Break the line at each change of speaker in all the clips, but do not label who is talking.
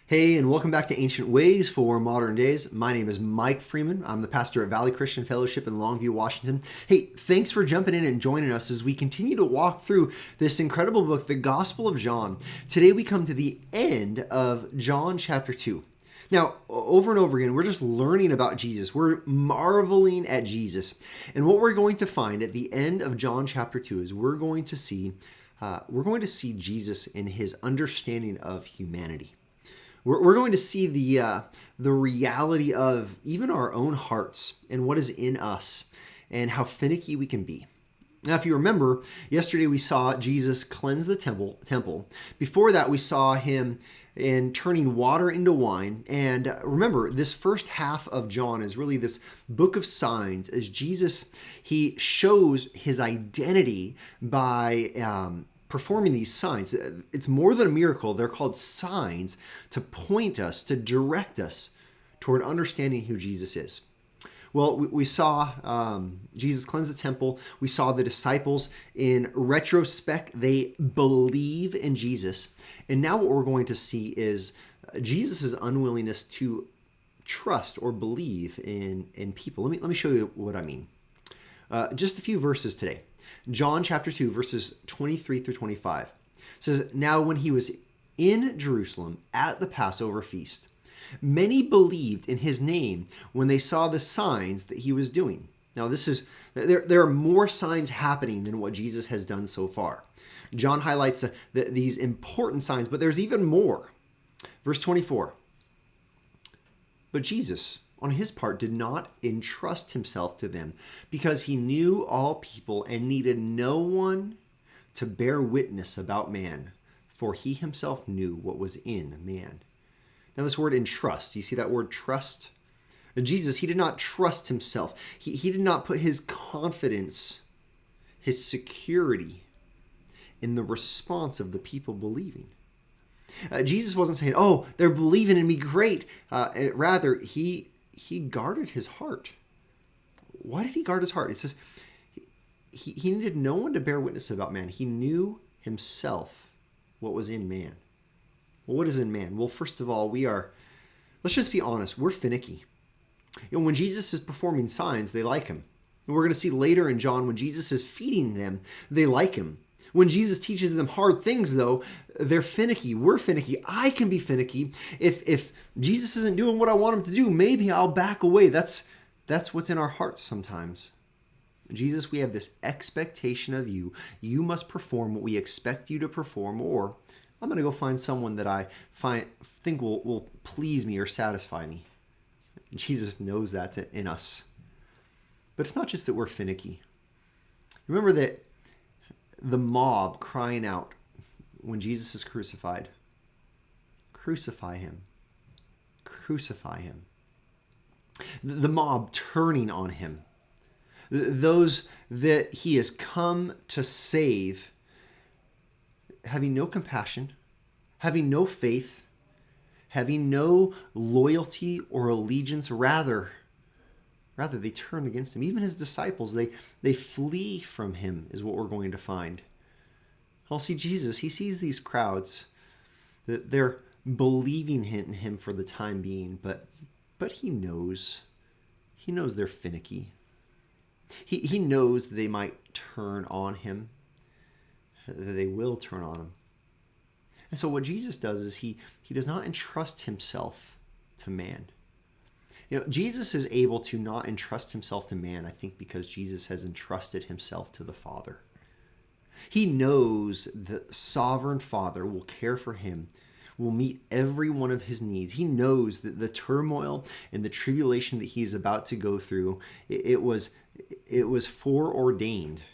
Hey, and welcome back to Ancient Ways for Modern Days. My name is Mike Freeman. I'm the pastor at Valley Christian Fellowship in Longview, Washington. Hey, thanks for jumping in and joining us as we continue to walk through this incredible book, the Gospel of John. Today we come to the end of John chapter 2. Now, over and over again, we're just learning about Jesus. We're marveling at Jesus. And what we're going to find at the end of John chapter 2 is we're going to see Jesus in his understanding of humanity. We're going to see the reality of even our own hearts and what is in us and how finicky we can be. Now, if you remember, yesterday we saw Jesus cleanse the temple. Before that, we saw him in turning water into wine. And remember, this first half of John is really this book of signs as Jesus, he shows his identity by performing these signs. It's more than a miracle. They're called signs to point us, to direct us toward understanding who Jesus is. Well, we saw Jesus cleanse the temple. We saw the disciples in retrospect, they believe in Jesus. And now what we're going to see is Jesus' unwillingness to trust or believe in people. Let me show you what I mean. Just a few verses today. John chapter 2, verses 23 through 25 says, "Now when he was in Jerusalem at the Passover feast, many believed in his name when they saw the signs that he was doing." Now there are more signs happening than what Jesus has done so far. John highlights these important signs, but there's even more. Verse 24, "But Jesus, on his part, did not entrust himself to them because he knew all people and needed no one to bear witness about man, for he himself knew what was in man." Now this word entrust, you see that word trust? Jesus, he did not trust himself. He did not put his confidence, his security in the response of the people believing. Jesus wasn't saying, "Oh, they're believing in me, great." Rather, he guarded his heart. Why did he guard his heart? It says he needed no one to bear witness about man. He knew himself what was in man. Well, what is in man? Well, first of all, let's just be honest, we're finicky. When Jesus is performing signs, they like him. And we're going to see later in John, when Jesus is feeding them, they like him. When Jesus teaches them hard things, though, they're finicky. We're finicky. I can be finicky. If Jesus isn't doing what I want him to do, maybe I'll back away. That's what's in our hearts sometimes. Jesus, we have this expectation of you. You must perform what we expect you to perform, or I'm going to go find someone that I think will please me or satisfy me. Jesus knows that's in us. But it's not just that we're finicky. Remember that the mob crying out when Jesus is crucified, "Crucify him, crucify him." The mob turning on him. Those that he has come to save, having no compassion, having no faith, having no loyalty or allegiance. Rather they turn against him. Even his disciples, they flee from him, is what we're going to find. I'll see Jesus, he sees these crowds, that they're believing in him for the time being, but he knows they're finicky. He knows that they might turn on him, that they will turn on him. And so what Jesus does is he does not entrust himself to man. Jesus is able to not entrust himself to man, I think, because Jesus has entrusted himself to the Father. He knows the sovereign Father will care for him, will meet every one of his needs. He knows that the turmoil and the tribulation that he's about to go through, it was foreordained.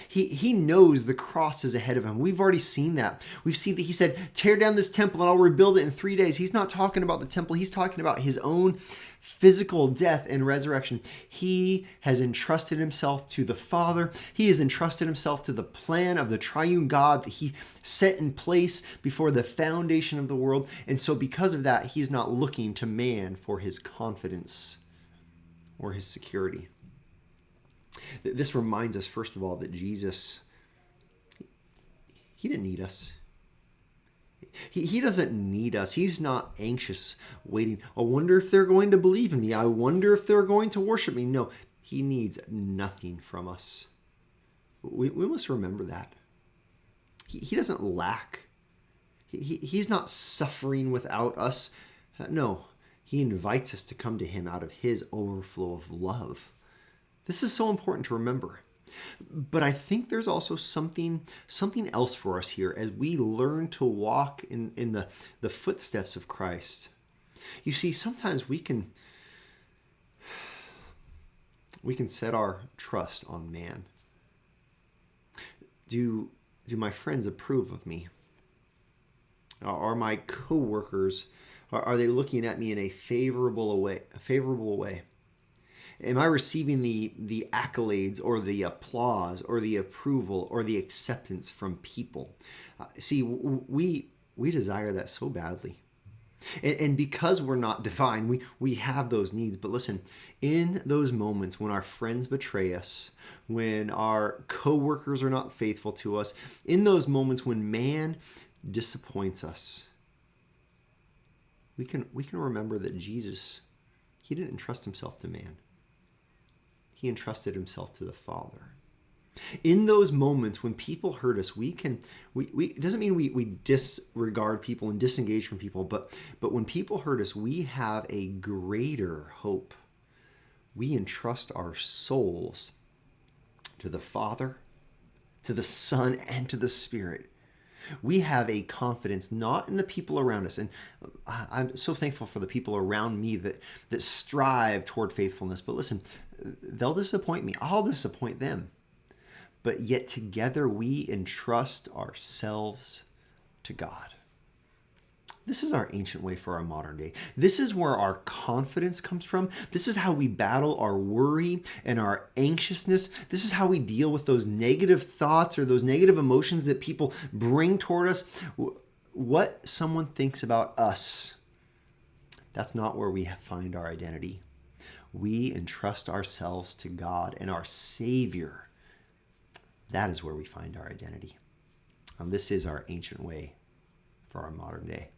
He knows the cross is ahead of him. We've already seen that. We've seen that he said, "Tear down this temple and I'll rebuild it in 3 days." He's not talking about the temple. He's talking about his own physical death and resurrection. He has entrusted himself to the Father. He has entrusted himself to the plan of the triune God that he set in place before the foundation of the world. And so because of that, he's not looking to man for his confidence or his security. This reminds us, first of all, that Jesus, he didn't need us. He doesn't need us. He's not anxious, waiting. I wonder if they're going to believe in me. I wonder if they're going to worship me. No, he needs nothing from us. We must remember that. He doesn't lack. He's not suffering without us. No, he invites us to come to him out of his overflow of love. This is so important to remember. But I think there's also something else for us here as we learn to walk in the footsteps of Christ. You see, sometimes we can set our trust on man. Do my friends approve of me? Are my coworkers, are they looking at me in a favorable way? Am I receiving the accolades or the applause or the approval or the acceptance from people? See, we desire that so badly. And because we're not divine, we have those needs. But listen, in those moments when our friends betray us, when our coworkers are not faithful to us, in those moments when man disappoints us, we can remember that Jesus, he didn't entrust himself to man. He entrusted himself to the Father. In those moments when people hurt us, it doesn't mean we disregard people and disengage from people, but when people hurt us, we have a greater hope. We entrust our souls to the Father, to the Son, and to the Spirit. We have a confidence not in the people around us. And I'm so thankful for the people around me that strive toward faithfulness. But listen, they'll disappoint me. I'll disappoint them. But yet together we entrust ourselves to God. This is our ancient way for our modern day. This is where our confidence comes from. This is how we battle our worry and our anxiousness. This is how we deal with those negative thoughts or those negative emotions that people bring toward us. What someone thinks about us, that's not where we find our identity. We entrust ourselves to God and our Savior. That is where we find our identity. This is our ancient way for our modern day.